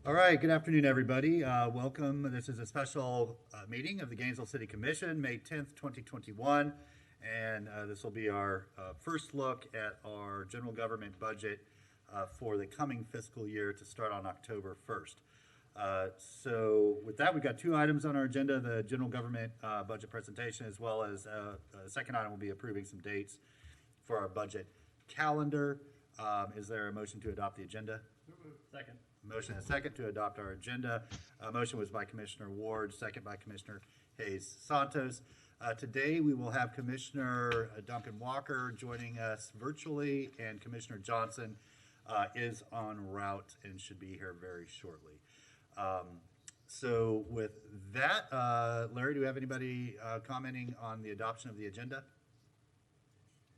All right, good afternoon, everybody. Welcome. This is a special meeting of the Gainesville City Commission, May 10th, 2021. And this will be our first look at our general government budget for the coming fiscal year to start on October 1st. So with that, we've got two items on our agenda, the general government budget presentation, as well as the second item will be approving some dates for our budget calendar. Is there a motion to adopt the agenda? Second. Motion and a second to adopt our agenda. Motion was by Commissioner Ward, second by Commissioner Hayes Santos. Today we will have Commissioner Duncan Walker joining us virtually, and Commissioner Johnson is en route and should be here very shortly. So with that, Larry, do we have anybody commenting on the adoption of the agenda?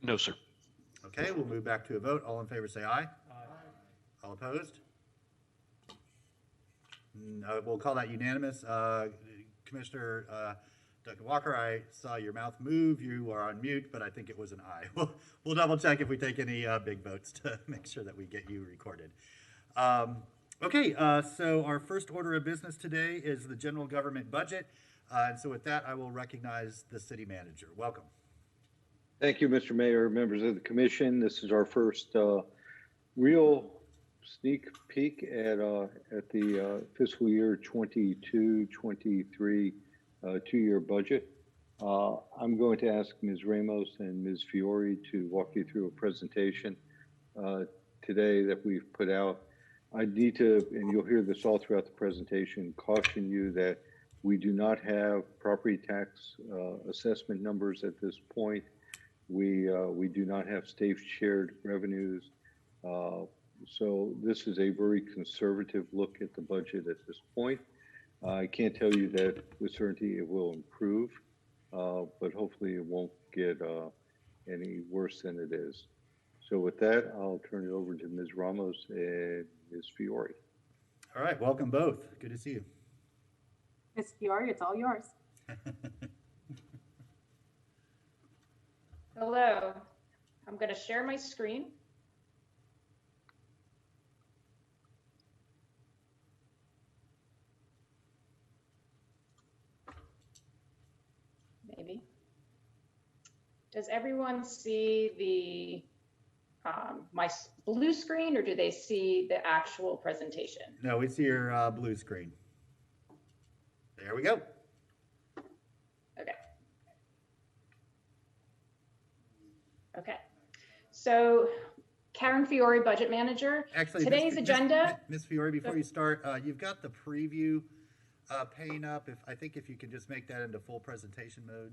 No, sir. Okay, we'll move back to a vote. All in favor say aye. Aye. All opposed? No, we'll call that unanimous. Commissioner Duncan Walker, I saw your mouth move. You are on mute, but I think it was an aye. We'll double check if we take any big votes to make sure that we get you recorded. Okay, so our first order of business today is the general government budget. And so with that, I will recognize the city manager. Welcome. Thank you, Mr. Mayor, members of the commission. This is our first real sneak peek at the fiscal year 22-23 two-year budget. I'm going to ask Ms. Ramos and Ms. Fiore to walk you through a presentation today that we've put out. I need to, and you'll hear this all throughout the presentation, caution you that we do not have property tax assessment numbers at this point. We do not have state shared revenues. So this is a very conservative look at the budget at this point. I can't tell you that with certainty it will improve, but hopefully it won't get any worse than it is. So with that, I'll turn it over to Ms. Ramos and Ms. Fiore. All right, welcome both. Good to see you. Ms. Fiore, it's all yours. Hello, I'm going to share my screen. Maybe. Does everyone see the my blue screen, or do they see the actual presentation? No, we see your blue screen. There we go. Okay. Okay. So Karen Fiore, budget manager. Actually, today's agenda. Ms. Fiore, before you start, you've got the preview pane up. I think if you could just make that into full presentation mode,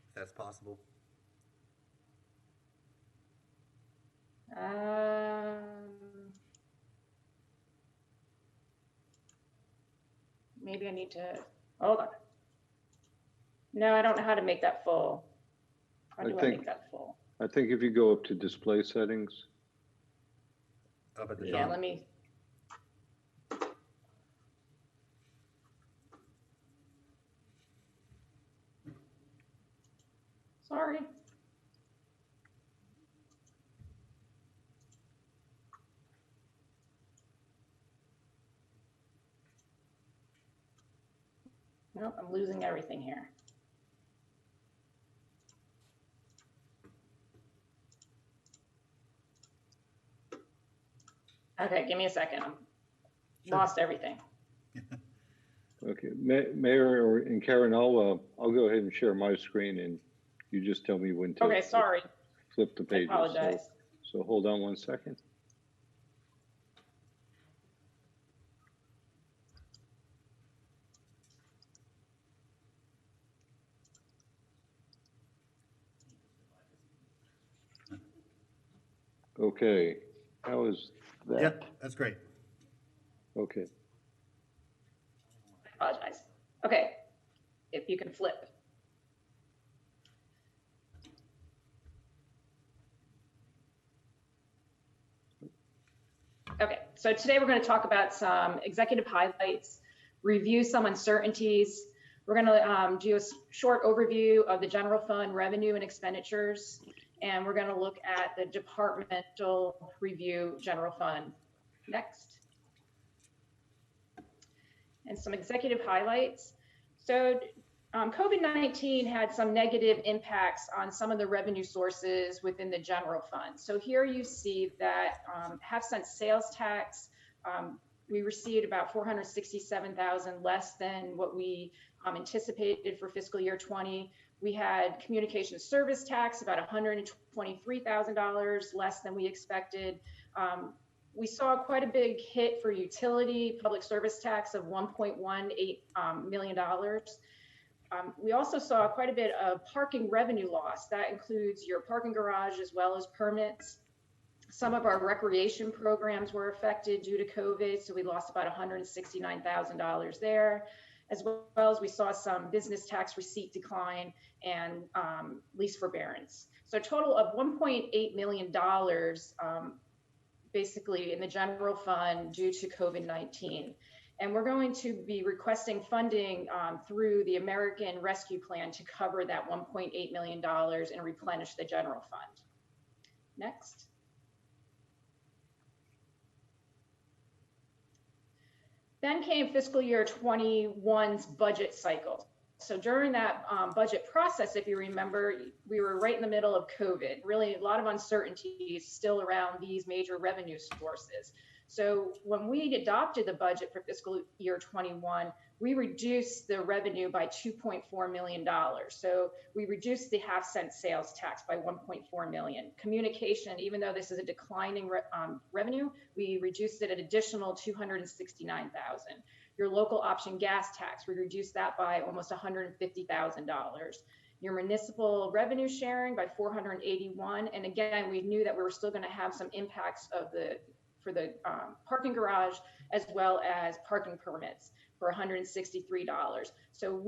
if that's possible. Maybe I need to, hold on. No, I don't know how to make that full. How do I make that full? I think if you go up to display settings. Up at the Yeah, top. let me. Sorry. Nope, I'm losing everything here. Okay, give me a second. Sure. Lost everything. Okay, Mayor and Karen, I'll go ahead and share my screen, and you just tell me when to. Okay, sorry. Flip the I pages. apologize. So hold on one second. Okay, how is that? Yep, that's great. Okay, I apologize. Okay, if you can flip. Okay, so today we're going to talk about some executive highlights, review some uncertainties. We're going to do a short overview of the general fund revenue and expenditures, and we're going to look at the departmental review general fund Next. And some executive highlights. So COVID-19 had some negative impacts on some of the revenue sources within the general fund. So here you see that half-cent sales tax, we received about 467,000 less than what we anticipated for fiscal year 20. We had communication service tax about $123,000 less than we expected. We saw quite a big hit for utility public service tax of $1.18 million. We also saw quite a bit of parking revenue loss. That includes your parking garage as well as permits. Some of our recreation programs were affected due to COVID, so we lost about $169,000 there, as well as we saw some business tax receipt decline and lease forbearance. So a total of $1.8 million basically in the general fund due to COVID-19. And we're going to be requesting funding through the American Rescue Plan to cover that $1.8 million and replenish the general fund. Next. Then came fiscal year 21's budget cycle. So during that budget process, if you remember, we were right in the middle of COVID, really a lot of uncertainties still around these major revenue sources. So when we adopted the budget for fiscal year 21, we reduced the revenue by $2.4 million. So we reduced the half-cent sales tax by $1.4 million. Communication, even though this is a declining revenue, we reduced it an additional $269,000. Your local option gas tax, we reduced that by almost $150,000. Your municipal revenue sharing by $481,000. And again, we knew that we were still going to have some impacts for the parking garage as well as parking permits for $163. So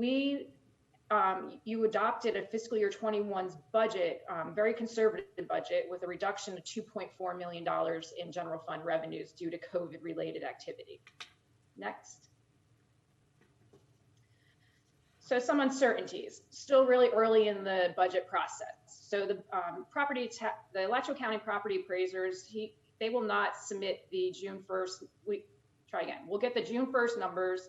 you adopted a fiscal year 21's budget, very conservative budget with a reduction of $2.4 million in general fund revenues due to COVID related activity. Next. So some uncertainties, still really early in the budget process. So the Alachua County property appraisers, they will not submit the June 1st, we'll get the June 1st numbers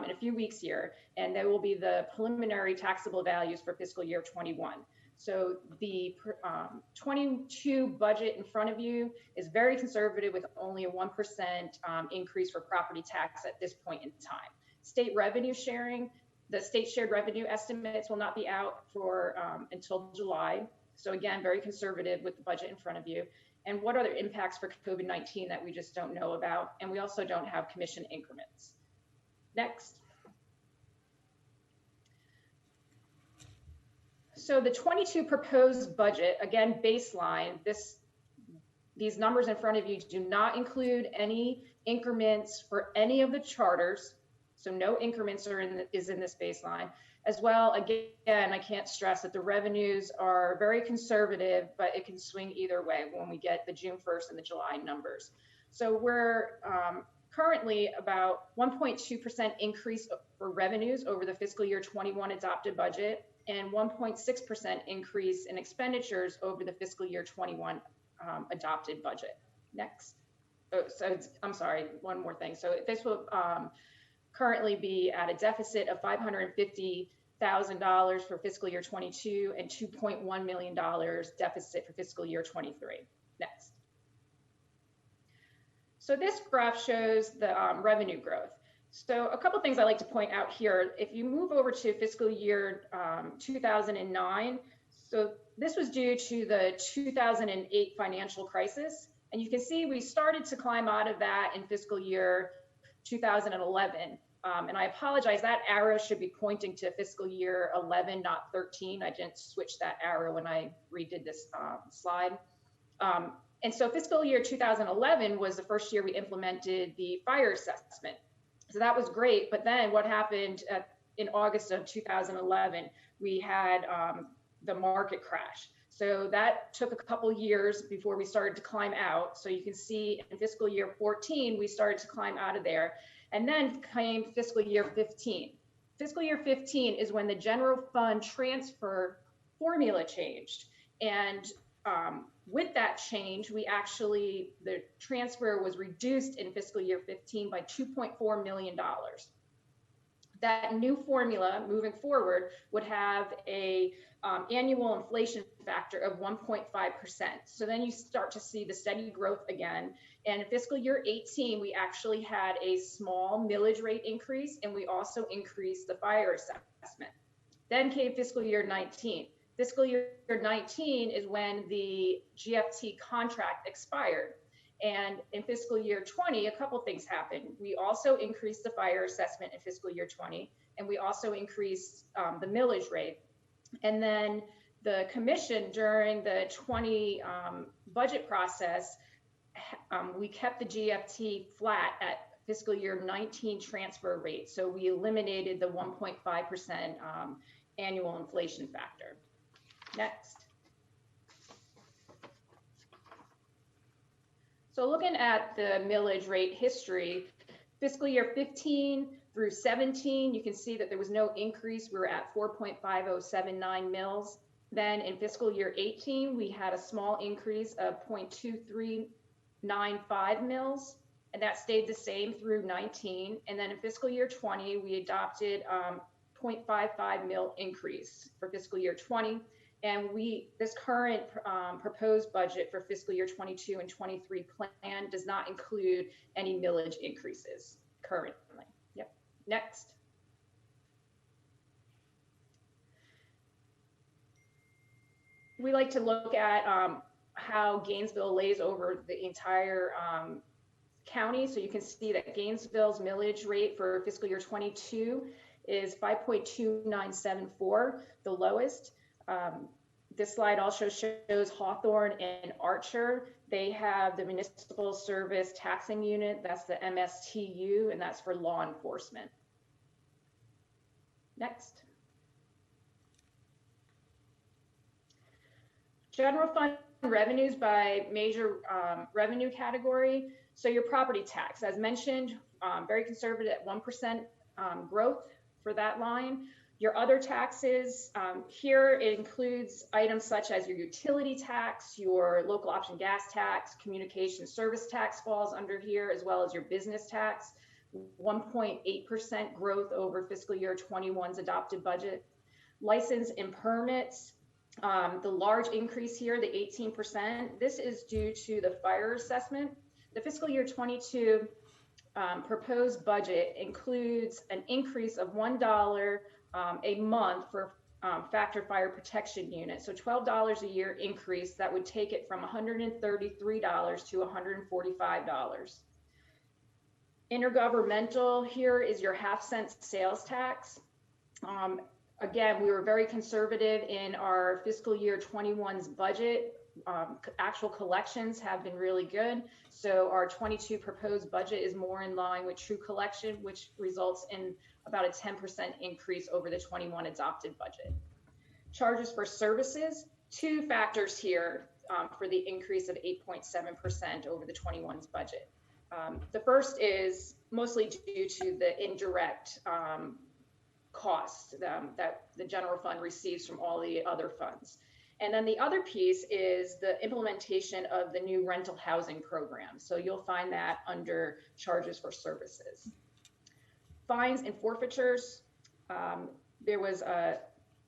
in a few weeks here, and they will be the preliminary taxable values for fiscal year 21. So the 22 budget in front of you is very conservative with only a 1% increase for property tax at this point in time. State revenue sharing, the state shared revenue estimates will not be out for until July. So again, very conservative with the budget in front of you. And what other impacts for COVID-19 that we just don't know about? And we also don't have commission increments. Next. So the 22 proposed budget, again, baseline, these numbers in front of you do not include any increments for any of the charters. So no increments is in this baseline. As well, again, I can't stress that the revenues are very conservative, but it can swing either way when we get the June 1st and the July numbers. So we're currently about 1.2% increase for revenues over the fiscal year 21 adopted budget and 1.6% increase in expenditures over the fiscal year 21 adopted budget. Next. Oh, so I'm sorry, one more thing. So this will currently be at a deficit of $550,000 for fiscal year 22 and $2.1 million deficit for fiscal year 23. Next. So this graph shows the revenue growth. So a couple things I like to point out here. If you move over to fiscal year 2009, so this was due to the 2008 financial crisis. And you can see we started to climb out of that in fiscal year 2011. And I apologize, that arrow should be pointing to fiscal year 11, not 13. I didn't switch that arrow when I redid this slide. And so fiscal year 2011 was the first year we implemented the fire assessment. So that was great. But then what happened in August of 2011, we had the market crash. So that took a couple years before we started to climb out. So you can see in fiscal year 14, we started to climb out of there. And then came fiscal year 15. Fiscal year 15 is when the general fund transfer formula changed. And with that change, the transfer was reduced in fiscal year 15 by $2.4 million. That new formula moving forward would have a annual inflation factor of 1.5%. So then you start to see the steady growth again. And in fiscal year 18, we actually had a small millage rate increase, and we also increased the fire assessment. Then came fiscal year 19. Fiscal year 19 is when the GFT contract expired. And in fiscal year 20, a couple things happened. We also increased the fire assessment in fiscal year 20, and we also increased the millage rate. And then the commission during the 20 budget process, we kept the GFT flat at fiscal year 19 transfer rate. So we eliminated the 1.5% annual inflation factor. Next. So looking at the millage rate history, fiscal year 15 through 17, you can see that there was no increase. We were at 4.5079 mils. Then in fiscal year 18, we had a small increase of 0.2395 mils, and that stayed the same through 19. And then in fiscal year 20, we adopted 0.55 mil increase for fiscal year 20. And this current proposed budget for fiscal year 22 and 23 plan does not include any millage increases currently. Yep. Next. We like to look at how Gainesville lays over the entire county. So you can see that Gainesville's millage rate for fiscal year 22 is 5.2974, the lowest. This slide also shows Hawthorne and Archer. They have the municipal service taxing unit, that's the MSTU, and that's for law enforcement. Next. General fund revenues by major revenue category. So your property tax, as mentioned, very conservative at 1% growth for that line. Your other taxes, here it includes items such as your utility tax, your local option gas tax, communication service tax falls under here, as well as your business tax, 1.8% growth over fiscal year 21's adopted budget. License and permits, the large increase here, the 18%, this is due to the fire assessment. The fiscal year 22 proposed budget includes an increase of $1 a month for factor fire protection unit. So $12 a year increase, that would take it from $133 to $145. Intergovernmental, here is your half-cent sales tax. Again, we were very conservative in our fiscal year 21's budget. Actual collections have been really good. So our 22 proposed budget is more in line with true collection, which results in about a 10% increase over the 21 adopted budget. Charges for services, two factors here for the increase of 8.7% over the 21's budget. The first is mostly due to the indirect costs that the general fund receives from all the other funds. And then the other piece is the implementation of the new rental housing program. So you'll find that under charges for services. Fines and forfeitures, there was a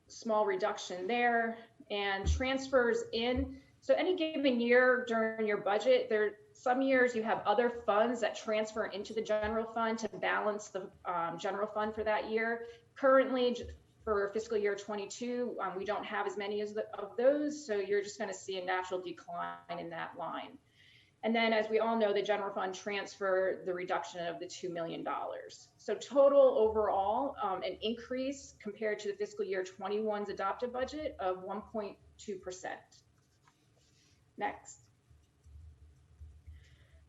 small reduction there, and transfers in. So any given year during your budget, some years you have other funds that transfer into the general fund to balance the general fund for that year. Currently, for fiscal year 22, we don't have as many of those, so you're just going to see a natural decline in that line. And then, as we all know, the general fund transfer, the reduction of the $2 million. So total overall, an increase compared to the fiscal year 21's adopted budget of 1.2%. Next.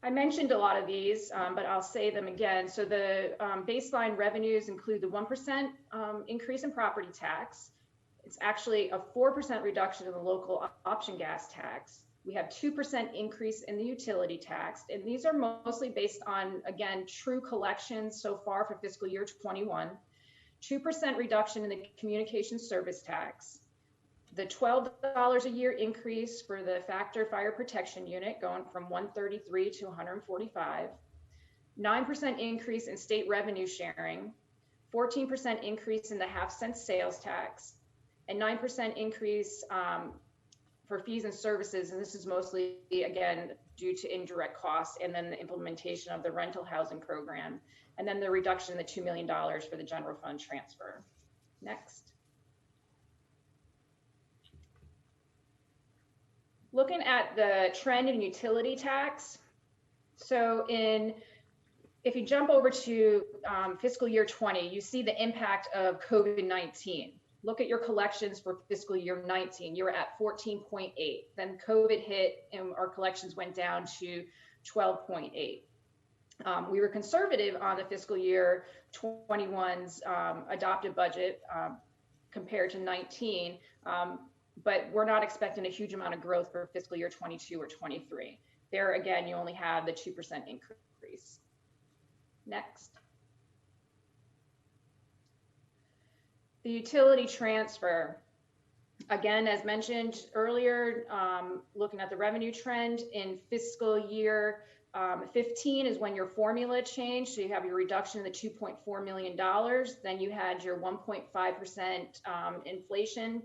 I mentioned a lot of these, but I'll say them again. So the baseline revenues include the 1% increase in property tax. It's actually a 4% reduction in the local option gas tax. We have 2% increase in the utility tax, and these are mostly based on, again, true collections so far for fiscal year 21. 2% reduction in the communication service tax. The $12 a year increase for the factor fire protection unit going from 133 to 145, 9% increase in state revenue sharing, 14% increase in the half-cent sales tax, and 9% increase for fees and services. And this is mostly, again, due to indirect costs, and then the implementation of the rental housing program, and then the reduction in the $2 million for the general fund transfer. Next. Looking at the trend in utility tax. So if you jump over to fiscal year 20, you see the impact of COVID-19. Look at your collections for fiscal year 19. You were at 14.8. Then COVID hit and our collections went down to 12.8. We were conservative on the fiscal year 21's adopted budget compared to 19, but we're not expecting a huge amount of growth for fiscal year 22 or 23. There again, you only have the 2% increase. Next. The utility transfer. Again, as mentioned earlier, looking at the revenue trend in fiscal year 15 is when your formula changed. So you have your reduction in the $2.4 million. Then you had your 1.5% inflation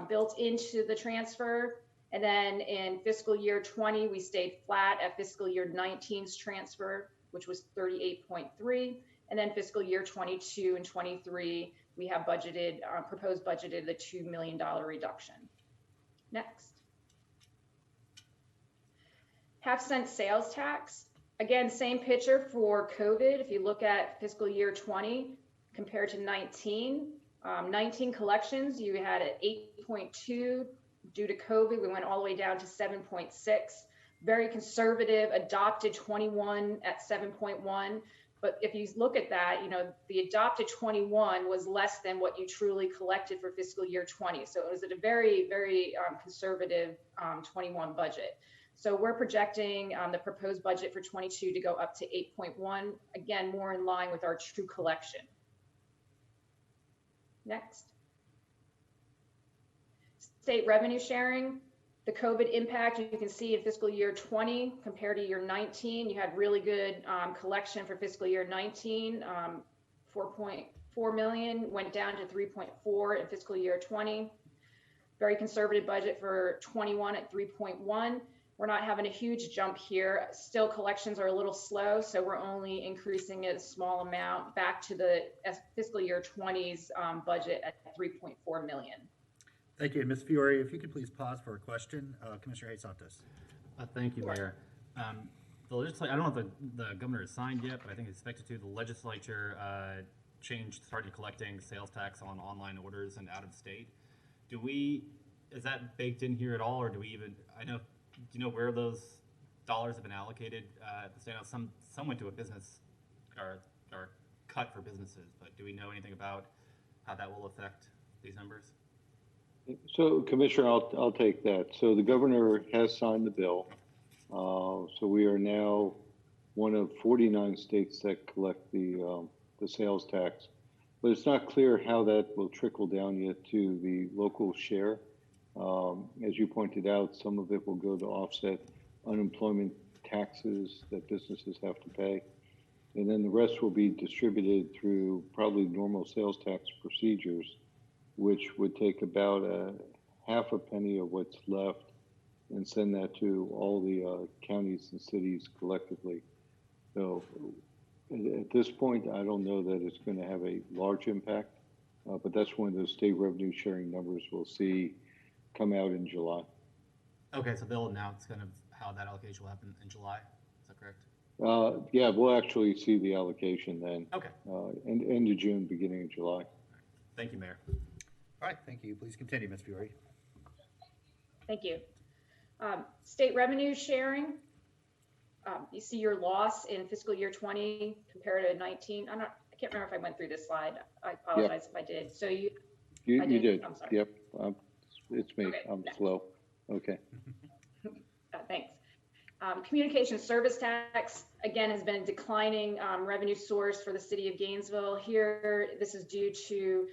built into the transfer. And then in fiscal year 20, we stayed flat at fiscal year 19's transfer, which was 38.3. And then fiscal year 22 and 23, we have budgeted, proposed budgeted the $2 million reduction. Next. Half-cent sales tax. Again, same picture for COVID. If you look at fiscal year 20 compared to 19, 19 collections, you had an 8.2. Due to COVID, we went all the way down to 7.6. Very conservative, adopted 21 at 7.1. But if you look at that, you know, the adopted 21 was less than what you truly collected for fiscal year 20. So it was at a very, very conservative 21 budget. So we're projecting the proposed budget for 22 to go up to 8.1, again, more in line with our true collection. Next. State revenue sharing. The COVID impact, you can see in fiscal year 20 compared to year 19, you had really good collection for fiscal year 19. 4.4 million went down to 3.4 in fiscal year 20. Very conservative budget for 21 at 3.1. We're not having a huge jump here. Still, collections are a little slow, so we're only increasing it a small amount back to the fiscal year 20's budget at 3.4 million. Thank you. Ms. Fiore, if you could please pause for a question. Commissioner Hayes Santos. Thank you, Mayor. The legislature, I don't know if the governor has signed yet, but I think it's expected to. The legislature started collecting sales tax on online orders and out of state. Is that baked in here at all, or do you know where those dollars have been allocated? Some went to a business or cut for businesses, but do we know anything about how that will affect these numbers? So, Commissioner, I'll take that. So the governor has signed the bill. So we are now one of 49 states that collect the sales tax, but it's not clear how that will trickle down yet to the local share. As you pointed out, some of it will go to offset unemployment taxes that businesses have to pay. And then the rest will be distributed through probably normal sales tax procedures, which would take about a half a penny of what's left and send that to all the counties and cities collectively. So at this point, I don't know that it's going to have a large impact, but that's one of those state revenue sharing numbers we'll see come out in July. Okay, so they'll announce kind of how that allocation will happen in July. Is that correct? Yeah, we'll actually see the allocation then. Okay. End of June, beginning of July. Thank you, Mayor. All right, thank you. Please continue, Ms. Fiore. Thank you. State revenue sharing. You see your loss in fiscal year 20 compared to 19. I can't remember if I went through this slide. I apologize if I did. So you did. I'm sorry. Yep. It's me. Okay, I'm next. slow. Okay. Thanks. Communication service tax, again, has been a declining revenue source for the city of Gainesville. Here, this is due to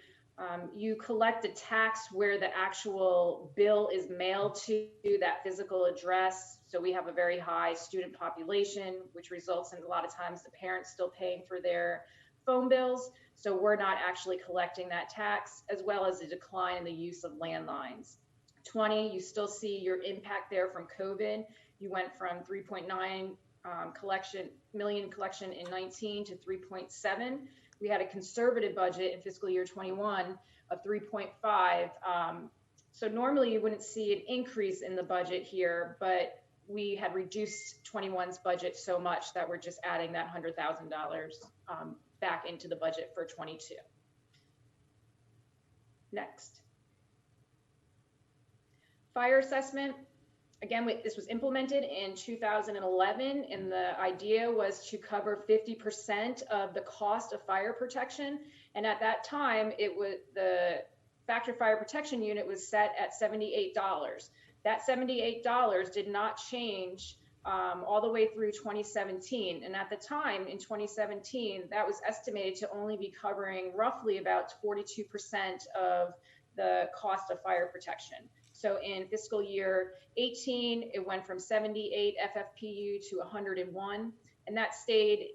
You collect a tax where the actual bill is mailed to that physical address. So we have a very high student population, which results in a lot of times the parents still paying for their phone bills. So we're not actually collecting that tax, as well as a decline in the use of landlines. 20, you still see your impact there from COVID. You went from 3.9 million collection in 19 to 3.7. We had a conservative budget in fiscal year 21 of 3.5. So normally you wouldn't see an increase in the budget here, but we had reduced 21's budget so much that we're just adding that $100,000 back into the budget for 22. Next. Fire assessment. Again, this was implemented in 2011, and the idea was to cover 50% of the cost of fire protection. And at that time, it was the factor fire protection unit was set at $78. That $78 did not change all the way through 2017. And at the time, in 2017, that was estimated to only be covering roughly about 42% of the cost of fire protection. So in fiscal year 18, it went from 78 FFPU to 101, and that stayed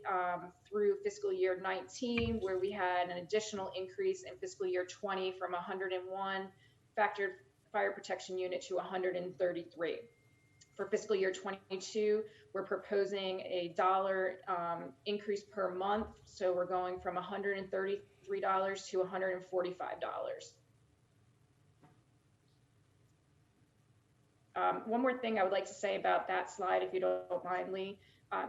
through fiscal year 19, where we had an additional increase in fiscal year 20 from 101 factored fire protection unit to 133. For fiscal year 22, we're proposing a dollar increase per month, so we're going from $133 to $145. One more thing I would like to say about that slide, if you don't mind, Lee.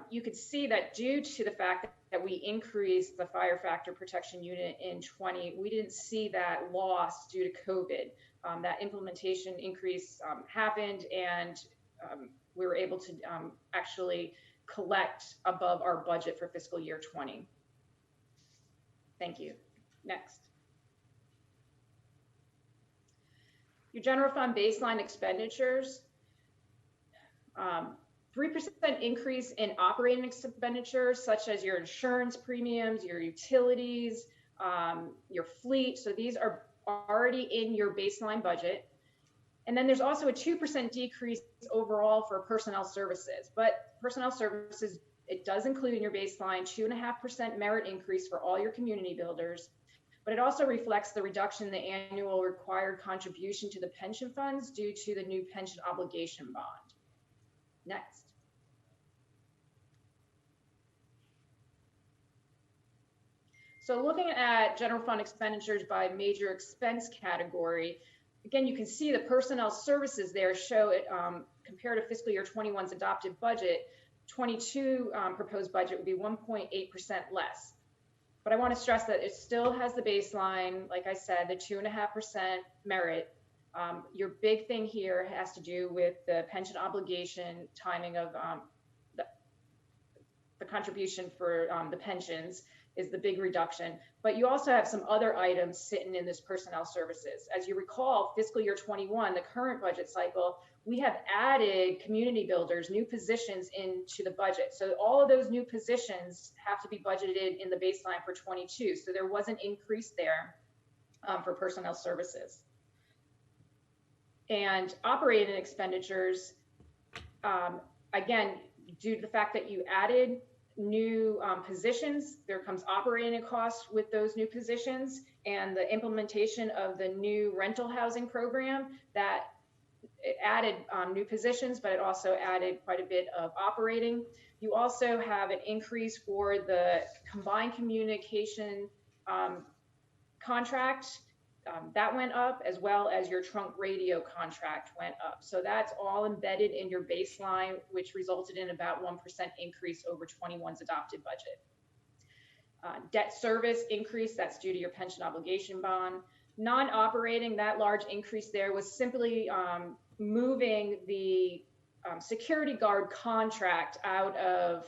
You could see that due to the fact that we increased the fire factor protection unit in 20, we didn't see that loss due to COVID. That implementation increase happened, and we were able to actually collect above our budget for fiscal year 20. Thank you. Next. Your general fund baseline expenditures, 3% increase in operating expenditures, such as your insurance premiums, your utilities, your fleet. So these are already in your baseline budget. And then there's also a 2% decrease overall for personnel services. But personnel services, it does include in your baseline 2.5% merit increase for all your community builders. But it also reflects the reduction in the annual required contribution to the pension funds due to the new pension obligation bond. Next. So looking at general fund expenditures by major expense category, again, you can see the personnel services there show it compared to fiscal year 21's adopted budget. 22 proposed budget would be 1.8% less. But I want to stress that it still has the baseline, like I said, the 2.5% merit. Your big thing here has to do with the pension obligation timing of the contribution for the pensions is the big reduction. But you also have some other items sitting in this personnel services. As you recall, fiscal year 21, the current budget cycle, we have added community builders, new positions into the budget. So all of those new positions have to be budgeted in the baseline for 22. So there was an increase there for personnel services. And operating expenditures, again, due to the fact that you added new positions, there comes operating costs with those new positions, and the implementation of the new rental housing program that it added new positions, but it also added quite a bit of operating. You also have an increase for the combined communication contract. That went up, as well as your trunk radio contract went up. So that's all embedded in your baseline, which resulted in about 1% increase over 21's adopted budget. Debt service increase, that's due to your pension obligation bond. Non-operating, that large increase there was simply moving the security guard contract out of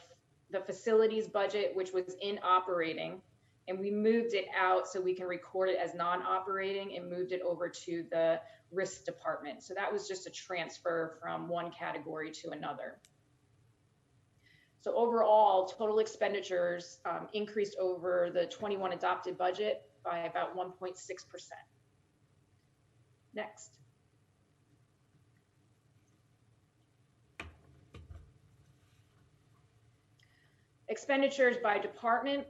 the facilities budget, which was in operating, and we moved it out so we can record it as non-operating and moved it over to the risk department. So that was just a transfer from one category to another. So overall, total expenditures increased over the 21 adopted budget by about 1.6%. Next. Expenditures by department.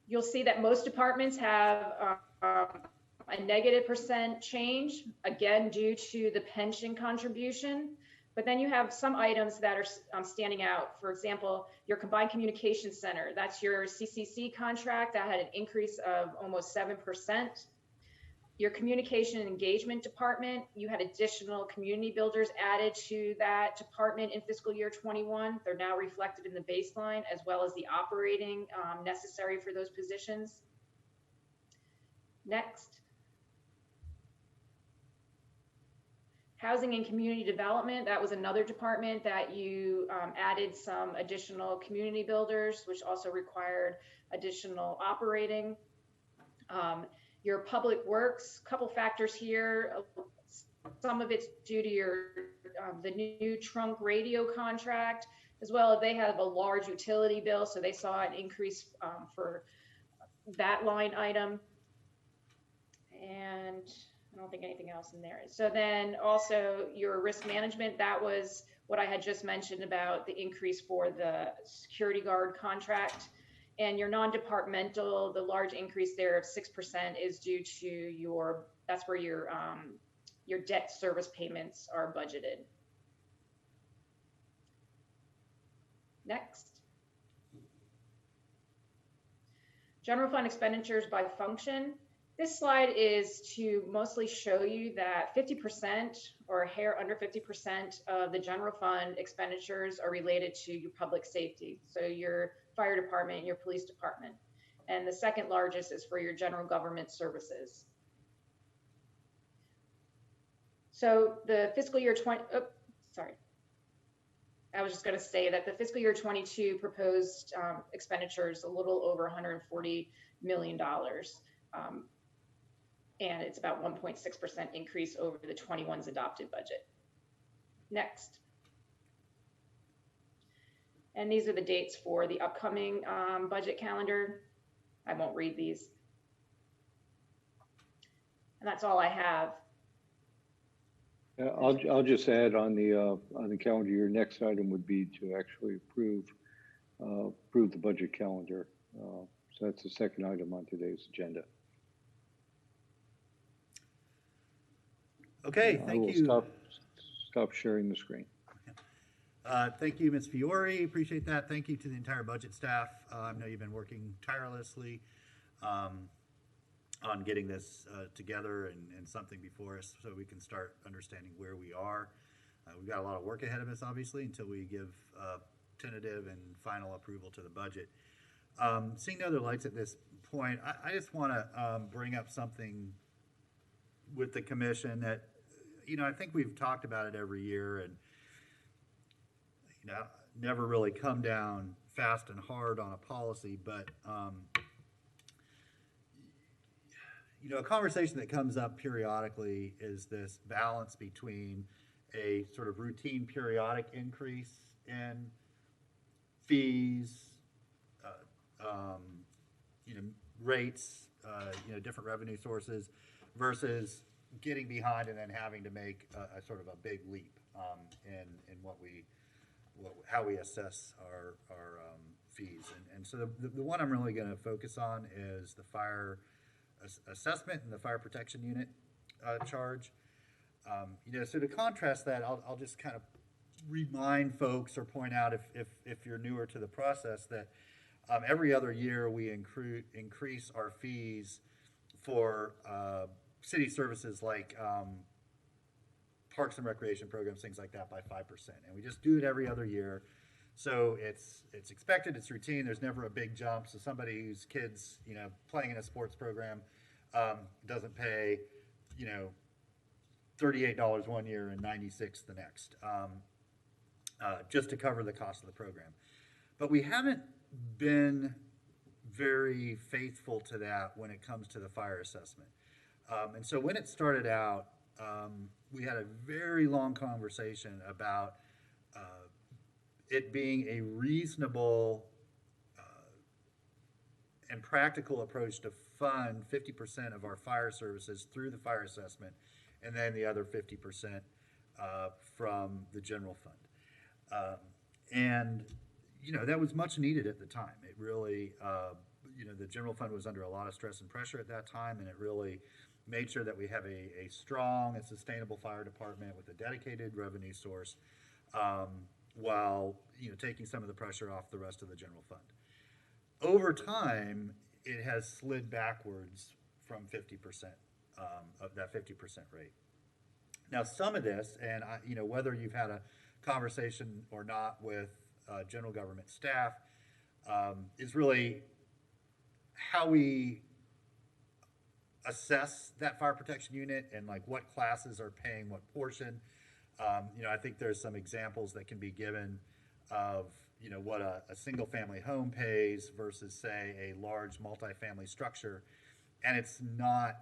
You'll see that most departments have a negative % change, again, due to the pension contribution. But then you have some items that are standing out. For example, your Combined Communications Center, that's your CCC contract that had an increase of almost 7%. Your Communication and Engagement Department, you had additional community builders added to that department in fiscal year 21. They're now reflected in the baseline, as well as the operating necessary for those positions. Next. Housing and Community Development, that was another department that you added some additional community builders, which also required additional operating. Your Public Works, couple factors here. Some of it's due to your the new trunk radio contract, as well as they have a large utility bill, so they saw an increase for that line item. And I don't think anything else in there. So then also your risk management, that was what I had just mentioned about the increase for the security guard contract. And your non-departmental, the large increase there of 6% is due to your, that's where your debt service payments are budgeted. Next. General fund expenditures by function. This slide is to mostly show you that 50% or a hair under 50% of the general fund expenditures are related to your public safety. So your fire department, your police department. And the second largest is for your general government services. So the fiscal year I was just going to say that the fiscal year 22 proposed expenditures a little over $140 million. And it's about 1.6% increase over the 21's adopted budget. Next. And these are the dates for the upcoming budget calendar. I won't read these. And that's all I have. I'll just add on the calendar, your next item would be to actually approve the budget calendar. So that's the second item on today's agenda. Okay, thank you. Stop sharing the screen. Thank you, Ms. Fiore. Appreciate that. Thank you to the entire budget staff. I know you've been working tirelessly on getting this together and something before us so we can start understanding where we are. We've got a lot of work ahead of us, obviously, until we give tentative and final approval to the budget. Seeing no other lights at this point, I just want to bring up something with the commission that, you know, I think we've talked about it every year and, you know, never really come down fast and hard on a policy, but, you know, a conversation that comes up periodically is this balance between a sort of routine periodic increase in fees, you know, rates, you know, different revenue sources versus getting behind and then having to make a sort of a big leap in how we assess our fees. And so the one I'm really going to focus on is the fire assessment and the fire protection unit charge. You know, so to contrast that, I'll just kind of remind folks or point out if you're newer to the process that every other year we increase our fees for city services like parks and recreation programs, things like that, by 5%. And we just do it every other year. So it's expected, it's routine, there's never a big jump. So somebody whose kid's, you know, playing in a sports program doesn't pay, you know, $38 one year and $96 the next, just to cover the cost of the program. But we haven't been very faithful to that when it comes to the fire assessment. And so when it started out, we had a very long conversation about it being a reasonable and practical approach to fund 50% of our fire services through the fire assessment, and then the other 50% from the general fund. And, that was much needed at the time. It really, the general fund was under a lot of stress and pressure at that time, and it really made sure that we have a strong and sustainable fire department with a dedicated revenue source, while, taking some of the pressure off the rest of the general fund. Over time, it has slid backwards from 50%, of that 50% rate. Now, some of this, and whether you've had a conversation or not with general government staff, is really how we assess that fire protection unit and like what classes are paying what portion. I think there's some examples that can be given of what a single family home pays versus, say, a large multifamily structure, and it's not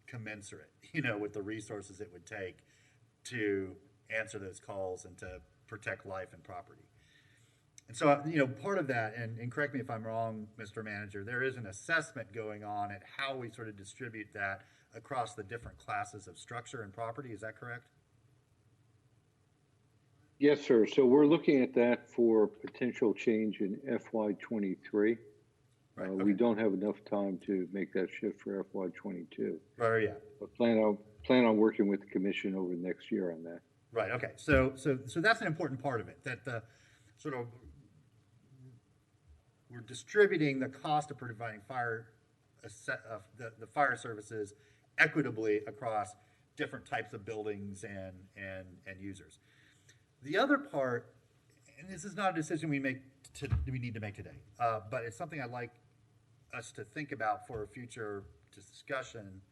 commensurate with the resources it would take to answer those calls and to protect life and property. And so, part of that, and correct me if I'm wrong, Mr. Manager, there is an assessment going on at how we sort of distribute that across the different classes of structure and property. Is that correct? Yes, sir. So we're looking at that for potential change in FY23. Right. We don't have enough time to make that shift for FY22. Right. Yeah. But plan on working with the commission over the next year on that. Right. Okay. So that's an important part of it. That the sort of we're distributing the cost of providing the fire services equitably across different types of buildings and users. The other part, and this is not a decision we need to make today, but it's something I'd like us to think about for a future discussion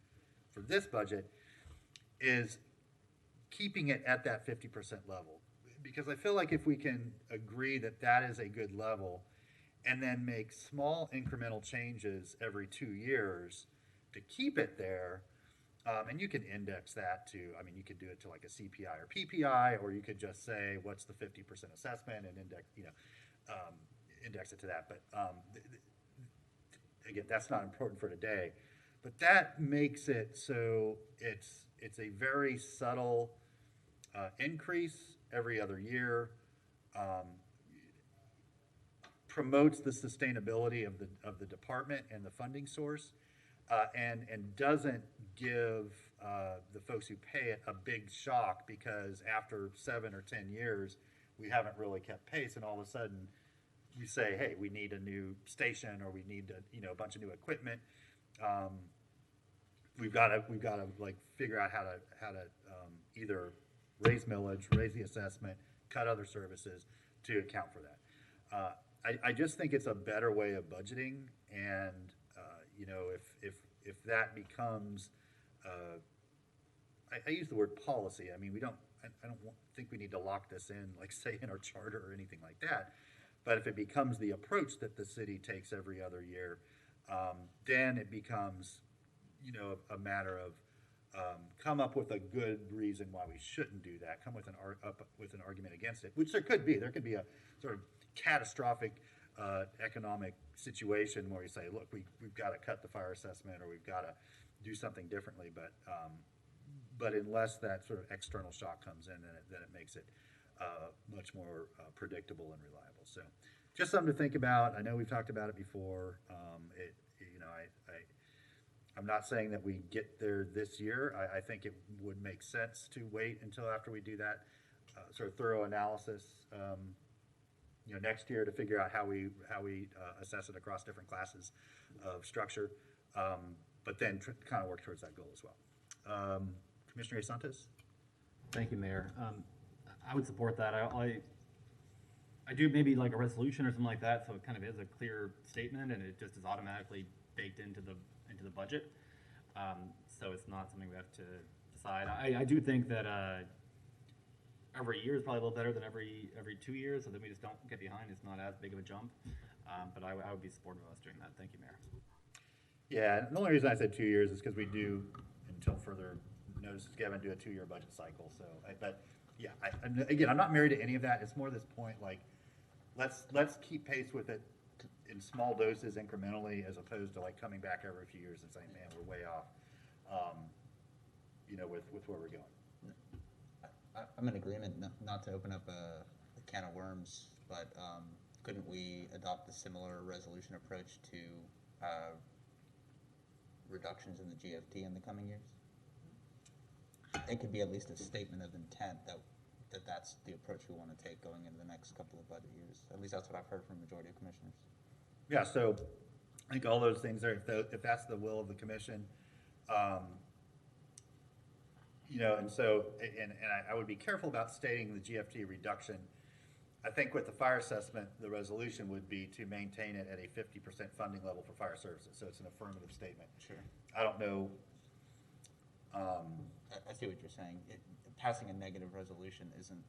for this budget, is keeping it at that 50% level. Because I feel like if we can agree that that is a good level, and then make small incremental changes every 2 years to keep it there, and you can index that to, you could do it to like a CPI or PPI, or you could just say, what's the 50% assessment and index it to that. But again, that's not important for today. But that makes it so it's a very subtle increase every other year, promotes the sustainability of the department and the funding source, and doesn't give the folks who pay it a big shock, because after 7 or 10 years we haven't really kept pace, and all of a sudden we say, hey, we need a new station, or we need a bunch of new equipment. We've got to like figure out how to either raise millage, raise the assessment, cut other services to account for that. I just think it's a better way of budgeting, and if that becomes, I use the word policy. I don't think we need to lock this in, like say in our charter or anything like that. But if it becomes the approach that the city takes every other year, then it becomes, a matter of come up with a good reason why we shouldn't do that. Come with an argument against it, which there could be. There could be a sort of catastrophic economic situation where you say, look, we've got to cut the fire assessment, or we've got to do something differently. But unless that sort of external shock comes in, then it makes it much more predictable and reliable. So just something to think about. I know we've talked about it before. I'm not saying that we get there this year. I think it would make sense to wait until after we do that sort of thorough analysis, next year, to figure out how we assess it across different classes of structure, but then kind of work towards that goal as well. Commissioner Santos? Thank you, Mayor. I would support that. I do maybe like a resolution or something like that, so it kind of is a clear statement, and it just is automatically baked into the budget. So it's not something we have to decide. I do think that every year is probably a little better than every 2 years, so that we just don't get behind. It's not as big of a jump, but I would be supportive of us doing that. Thank you, Mayor. Yeah, and the only reason I said 2 years is because we do, until further notice is given, do a 2-year budget cycle. So, again, I'm not married to any of that. It's more this point, like, let's keep pace with it in small doses incrementally, as opposed to like coming back every few years and saying, man, we're way off, with where we're going. I'm in agreement, not to open up a can of worms, but couldn't we adopt a similar resolution approach to reductions in the GFT in the coming years? It could be at least a statement of intent that's the approach we want to take going into the next couple of budget years. At least that's what I've heard from majority of commissioners. Yeah, so I think all those things are, if that's the will of the commission, and so, I would be careful about stating the GFT reduction. I think with the fire assessment, the resolution would be to maintain it at a 50% funding level for fire services. So it's an affirmative statement. Sure. I don't know. I see what you're saying. Passing a negative resolution isn't.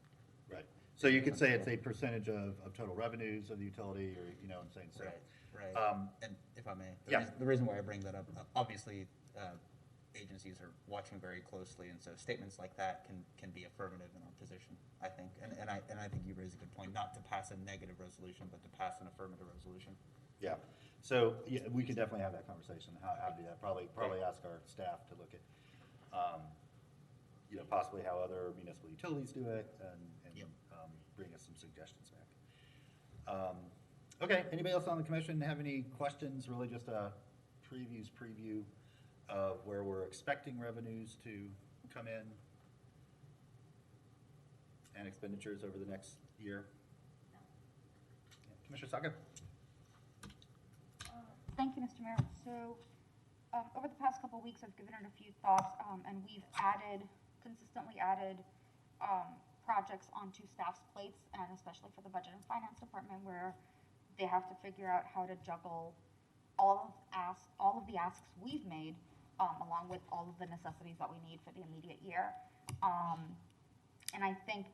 Right. So you could say it's a percentage of total revenues of the utility, or, I'm saying so. Right. And if I may, Yeah. The reason why I bring that up, obviously, agencies are watching very closely, and so statements like that can be affirmative in our position, I think. And I think you raise a good point, not to pass a negative resolution, but to pass an affirmative resolution. Yeah. So we could definitely have that conversation. How to do that? Probably ask our staff to look at, possibly how other municipal utilities do it, and Yep. Bring us some suggestions back. Okay. Anybody else on the commission have any questions? Really, just a preview of where we're expecting revenues to come in and expenditures over the next year. Yeah. Commissioner Saga? Thank you, Mr. Mayor. So over the past couple of weeks, I've given it a few thoughts, and we've consistently added projects onto staff's plates, and especially for the budget and finance department, where they have to figure out how to juggle all of the asks we've made, along with all of the necessities that we need for the immediate year. And I think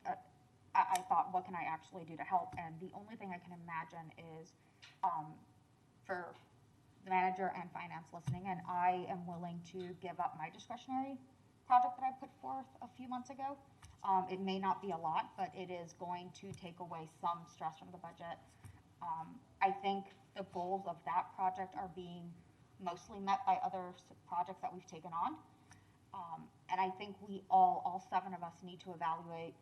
I thought, what can I actually do to help? And the only thing I can imagine is for the manager and finance listening, and I am willing to give up my discretionary project that I put forth a few months ago. It may not be a lot, but it is going to take away some stress from the budget. I think the goals of that project are being mostly met by other projects that we've taken on. And I think we all 7 of us need to evaluate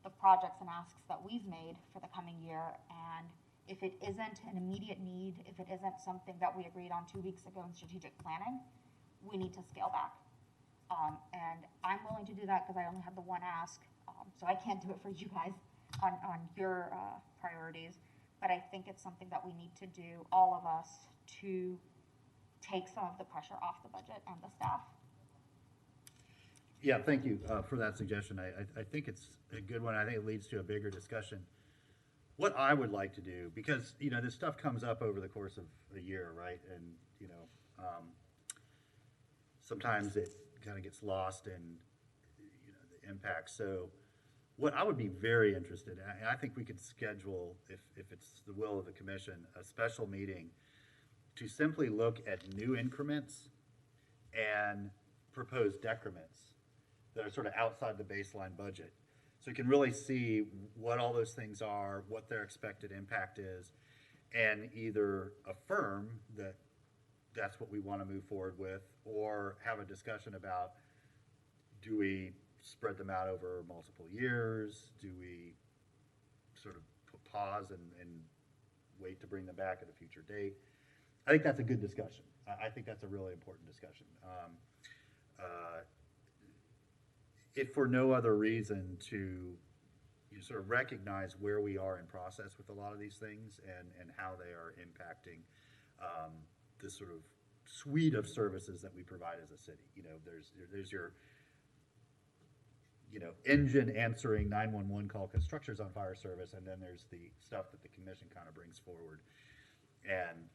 the projects and asks that we've made for the coming year. And if it isn't an immediate need, if it isn't something that we agreed on 2 weeks ago in strategic planning, we need to scale back. And I'm willing to do that because I only have the one ask. So I can't do it for you guys on your priorities. But I think it's something that we need to do, all of us, to take some of the pressure off the budget and the staff. Yeah, thank you for that suggestion. I think it's a good one. I think it leads to a bigger discussion. What I would like to do, because, this stuff comes up over the course of a year, right? And, sometimes it kind of gets lost in, the impact. So what I would be very interested in, and I think we could schedule, if it's the will of the commission, a special meeting to simply look at new increments and proposed decrements that are sort of outside the baseline budget. So you can really see what all those things are, what their expected impact is, and either affirm that that's what we want to move forward with, or have a discussion about, do we spread them out over multiple years? Do we sort of pause and wait to bring them back at a future date? I think that's a good discussion. I think that's a really important discussion. If for no other reason, to sort of recognize where we are in process with a lot of these things, and how they are impacting this sort of suite of services that we provide as a city. There's your engine answering 911 call because structure's on fire service, and then there's the stuff that the commission kind of brings forward. And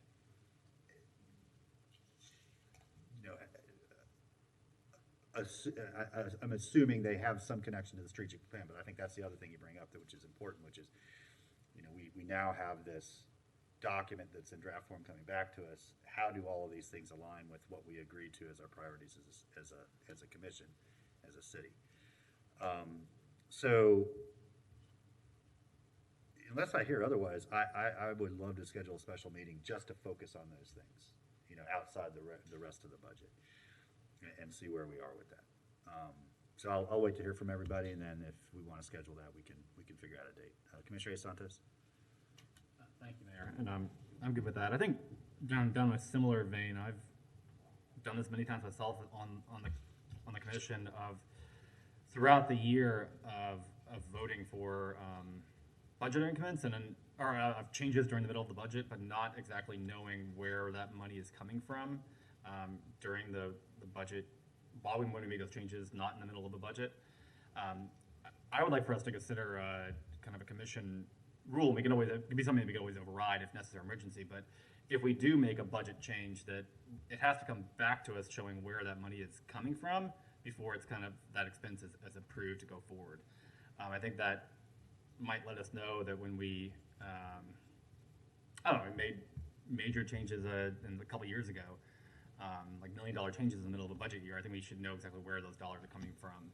I'm assuming they have some connection to the strategic plan, but I think that's the other thing you bring up, which is important, which is, we now have this document that's in draft form coming back to us. How do all of these things align with what we agreed to as our priorities as a commission, as a city? So unless I hear otherwise, I would love to schedule a special meeting just to focus on those things, you know, outside the rest of the budget and see where we are with that. So I'll wait to hear from everybody, and then if we want to schedule that, we can figure out a date. Commissioner Santos? Thank you, Mayor, and I'm good with that. I think down a similar vein, I've done this many times myself on the commission of throughout the year of voting for budget increments and then or of changes during the middle of the budget, but not exactly knowing where that money is coming from during the budget while we want to make those changes, not in the middle of the budget. I would like for us to consider kind of a commission rule. We can always, it can be something that we can always override if necessary emergency, but if we do make a budget change, that it has to come back to us showing where that money is coming from before it's kind of, that expense is approved to go forward. I think that might let us know that when we, I don't know, we made major changes in a couple years ago, like $1 million changes in the middle of a budget year, I think we should know exactly where those dollars are coming from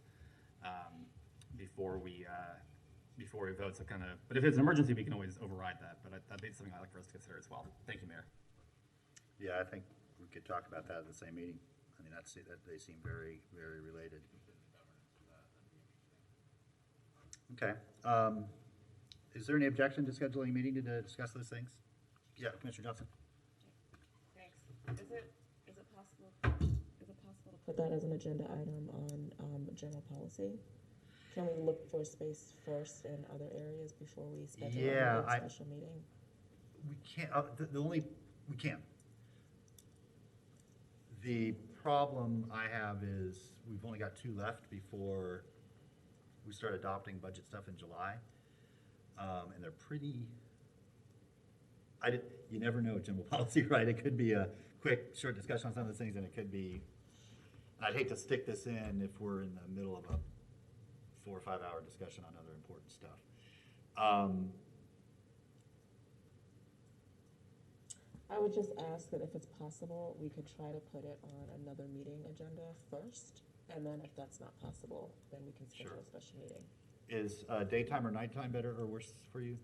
before we vote. So kind of, but if it's an emergency, we can always override that. But that'd be something I'd like for us to consider as well. Thank you, Mayor. Yeah, I think we could talk about that in the same meeting. I mean, that they seem very, very related. Okay. Is there any objection to scheduling a meeting to discuss those things? Yeah, Commissioner Johnson. Thanks. Is it possible to put that as an agenda item on general policy? Can we look for space first in other areas before we schedule a special meeting? We can't, we can. The problem I have is we've only got 2 left before we start adopting budget stuff in July. And they're pretty, you never know general policy, right? It could be a quick, short discussion on some of those things, and it could be, I'd hate to stick this in if we're in the middle of a 4 or 5 hour discussion on other important stuff. I would just ask that if it's possible, we could try to put it on another meeting agenda first, and then if that's not possible, then we can schedule a special meeting. Is daytime or nighttime better or worse for you?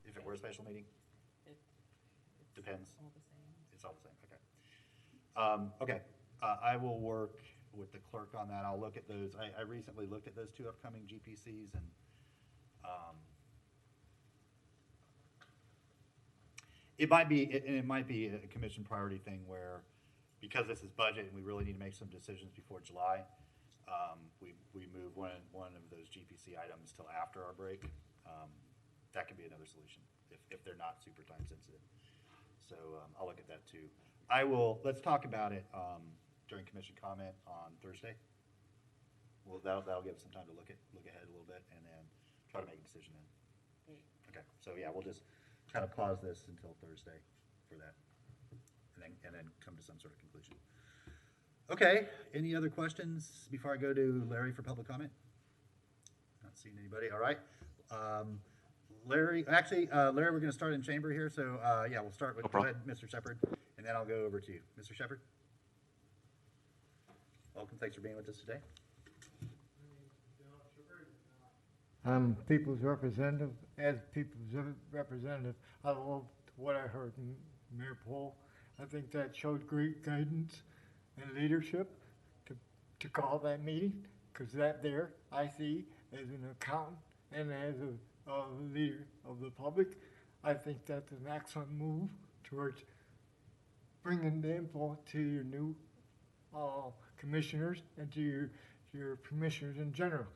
If it were a special meeting? Depends. All the same. It's all the same, okay. Okay, I will work with the clerk on that. I'll look at those. I recently looked at those 2 upcoming GPCs, and it might be a commission priority thing where, because this is budget and we really need to make some decisions before July, we move one of those GPC items till after our break. That could be another solution if they're not super time sensitive. So I'll look at that too. Let's talk about it during commission comment on Thursday. Well, that'll give us some time to look ahead a little bit and then try to make a decision then. Okay, so yeah, we'll just kind of pause this until Thursday for that, and then come to some sort of conclusion. Okay, any other questions before I go to Larry for public comment? Not seeing anybody. All right. Larry, we're going to start in chamber here. So yeah, we'll start with, go ahead, Mr. Shepard, and then I'll go over to you. Mr. Shepard? Welcome, thanks for being with us today. I'm people's representative. As people's representative, I loved what I heard from Mayor Pohl. I think that showed great guidance and leadership to call that meeting, because that there I see as an accountant and as a leader of the public. I think that's an excellent move towards bringing the info to your new commissioners and to your commissioners in general.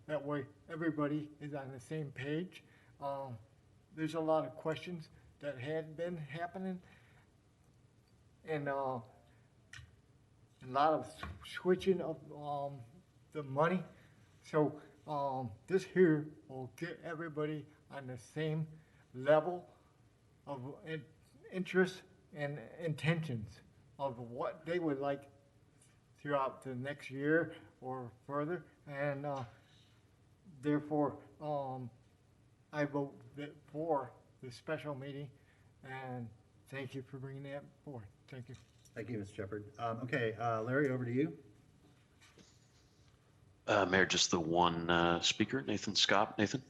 That way everybody is on the same page. There's a lot of questions that had been happening, and a lot of switching of the money. So this here will get everybody on the same level of interest and intentions of what they would like throughout the next year or further, and therefore I vote for the special meeting, and thank you for bringing that forward. Thank you. Thank you, Mr. Shepard. Okay, Larry, over to you. Mayor, just the one speaker, Nathan Scott. Nathan?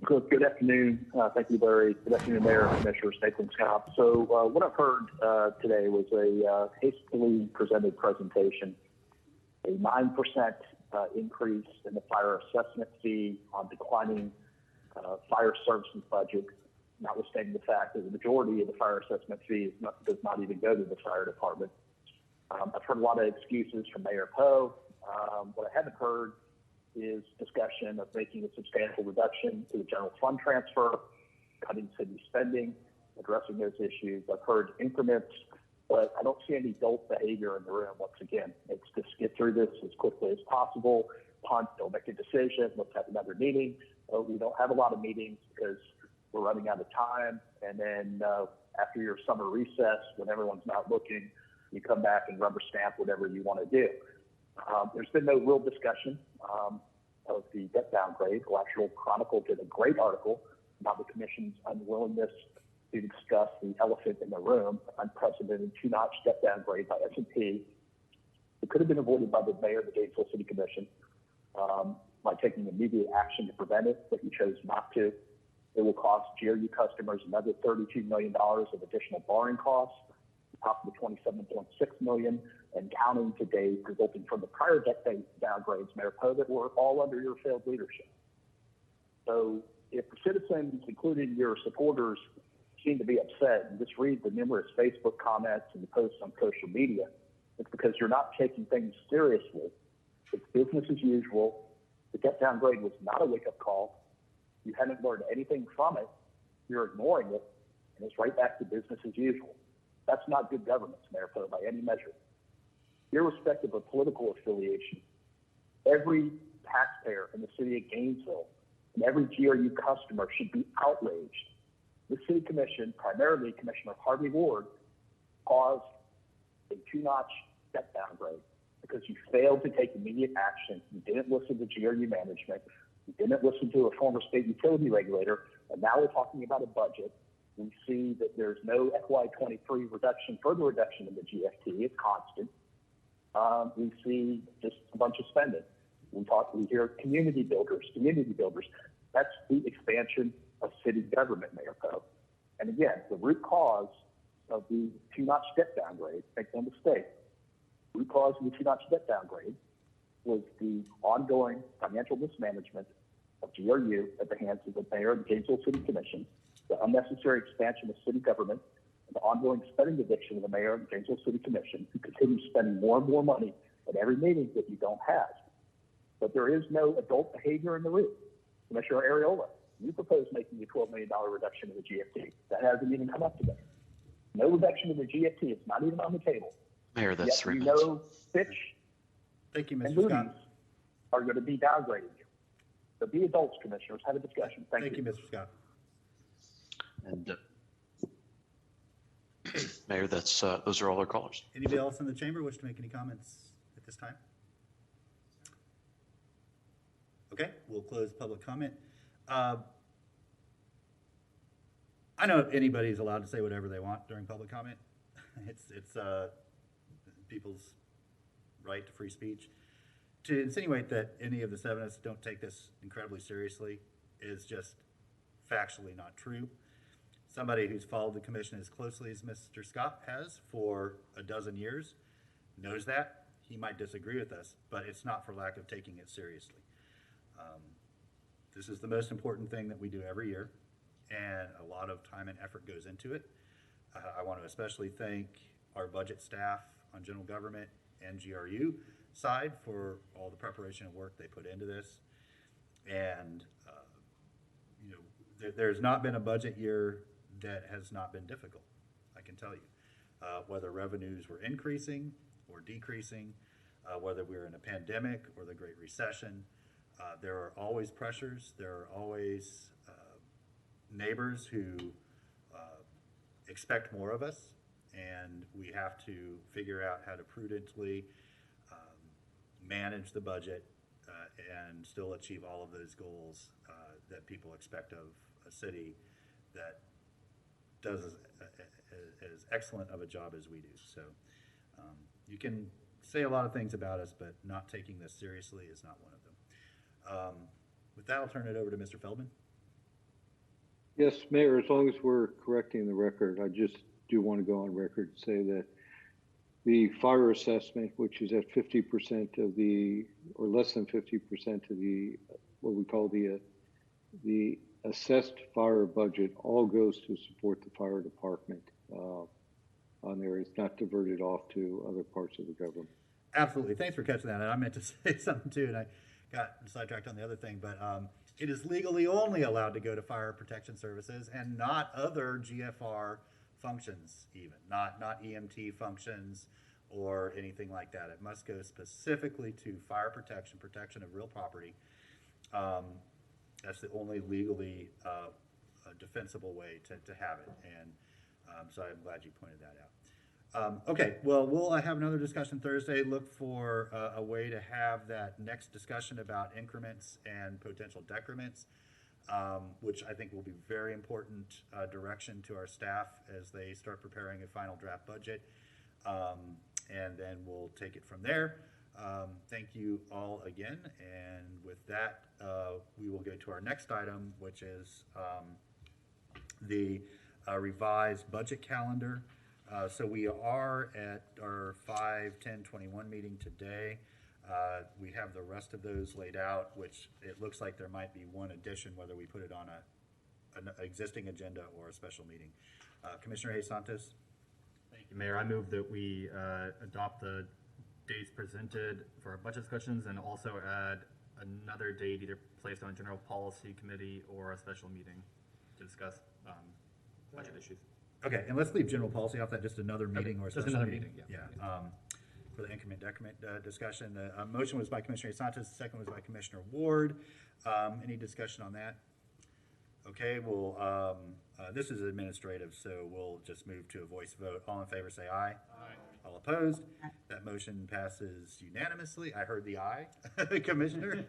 Good afternoon. Thank you, Larry. Good afternoon, Mayor, Commissioners, Nathan Scott. So what I've heard today was a hastily presented presentation, a 9% increase in the fire assessment fee on declining fire services budget, notwithstanding the fact that the majority of the fire assessment fee does not even go to the fire department. I've heard a lot of excuses from Mayor Poe. What I haven't heard is discussion of making a substantial reduction to the general fund transfer, cutting city spending, addressing those issues. I've heard increments, but I don't see any adult behavior in the room. Once again, it's just get through this as quickly as possible. Punt, don't make a decision. Let's have another meeting. We don't have a lot of meetings because we're running out of time. And then after your summer recess, when everyone's not looking, you come back and rubber stamp whatever you want to do. There's been no real discussion of the debt downgrade. Electoral Chronicle did a great article about the Commission's unwillingness to discuss the elephant in the room, unprecedented two-notch debt downgrade by S&P. It could have been avoided by the Mayor of the Gainesville City Commission by taking immediate action to prevent it, but you chose not to. It will cost GRU customers another $32 million of additional borrowing costs, on top of the $27.6 million and counting to date, resulting from the prior debt downgrades, Mayor Poe, that were all under your failed leadership. So if the citizens, including your supporters, seem to be upset, and just read the numerous Facebook comments and the posts on social media, it's because you're not taking things seriously. It's business as usual. The debt downgrade was not a wake-up call. You haven't learned anything from it. You're ignoring it, and it's right back to business as usual. That's not good governance, Mayor Poe, by any measure. Irrespective of political affiliation, every taxpayer in the city of Gainesville and every GRU customer should be outraged. The City Commission, primarily Commissioner Harvey Ward, caused a two-notch debt downgrade because you failed to take immediate action. You didn't listen to GRU management. You didn't listen to a former state utility regulator. And now we're talking about a budget. We see that there's no FY23 reduction, further reduction in the GFT. It's constant. We see just a bunch of spending. We hear community builders. That's the expansion of city government, Mayor Poe. And again, the root cause of the two-notch debt downgrade, make no mistake, the root cause of the two-notch debt downgrade was the ongoing financial mismanagement of GRU at the hands of the Mayor of the Gainesville City Commission, the unnecessary expansion of city government, and the ongoing spending addiction of the Mayor of the Gainesville City Commission, who continues spending more and more money at every meeting that you don't have. But there is no adult behavior in the room. Commissioner Ariola, you proposed making a $12 million reduction in the GFT. That hasn't even come up today. No reduction in the GFT. It's not even on the table. Mayor, that's Yet 3 you minutes. know Fitch Thank you, and Mr. Moody's Scott. are going to be downgrading you. So be adults, commissioners. Have a discussion. Thank you. Mr. Scott. And Mayor, that's those are all our callers. Anybody else in the chamber wish to make any comments at this time? Okay, we'll close public comment. I know anybody's allowed to say whatever they want during public comment. It's people's right to free speech. To insinuate that any of the seven of us don't take this incredibly seriously is just factually not true. Somebody who's followed the commission as closely as Mr. Scott has for a dozen years knows that. He might disagree with us, but it's not for lack of taking it seriously. This is the most important thing that we do every year, and a lot of time and effort goes into it. I want to especially thank our budget staff on general government and GRU side for all the preparation and work they put into this. And there's not been a budget year that has not been difficult, I can tell you. Whether revenues were increasing or decreasing, whether we were in a pandemic or the Great Recession, there are always pressures. There are always neighbors who expect more of us, and we have to figure out how to prudently manage the budget and still achieve all of those goals that people expect of a city that does as excellent of a job as we do. So you can say a lot of things about us, but not taking this seriously is not one of them. With that, I'll turn it over to Mr. Feldman. Yes, Mayor, as long as we're correcting the record, I just do want to go on record and say that the fire assessment, which is at 50% of the, or less than 50% of the, what we call the assessed fire budget, all goes to support the fire department on there. It's not diverted off to other parts of the government. Absolutely. Thanks for catching that. And I meant to say something too, and I got sidetracked on the other thing, but it is legally only allowed to go to fire protection services and not other GFR functions, even not EMT functions or anything like that. It must go specifically to fire protection of real property. That's the only legally defensible way to have it. And so I'm glad you pointed that out. Okay, well, we'll have another discussion Thursday. Look for a way to have that next discussion about increments and potential decrements, which I think will be very important direction to our staff as they start preparing a final draft budget. And then we'll take it from there. Thank you all again. And with that, we will go to our next item, which is the revised budget calendar. So we are at our 5/10/21 meeting today. We have the rest of those laid out, which it looks like there might be one addition, whether we put it on an existing agenda or a special meeting. Commissioner Hayes Santos. Thank you, Mayor. I move that we adopt the dates presented for our budget discussions and also add another date either placed on a general policy committee or a special meeting to discuss budget issues. Okay, and let's leave general policy off that, just another meeting or a Just special another meeting. meeting, yeah. For the increment decrement discussion. The motion was by Commissioner Santos, the second was by Commissioner Ward. Any discussion on that? Okay, well, this is administrative, so we'll just move to a voice vote. All in favor say aye. Aye. All opposed? That motion passes unanimously. I heard the aye, Commissioner.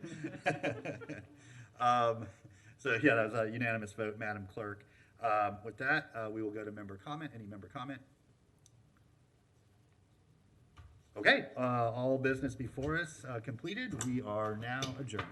So yeah, that was a unanimous vote, Madam Clerk. With that, we will go to member comment. Any member comment? Okay, all business before us completed. We are now adjourned.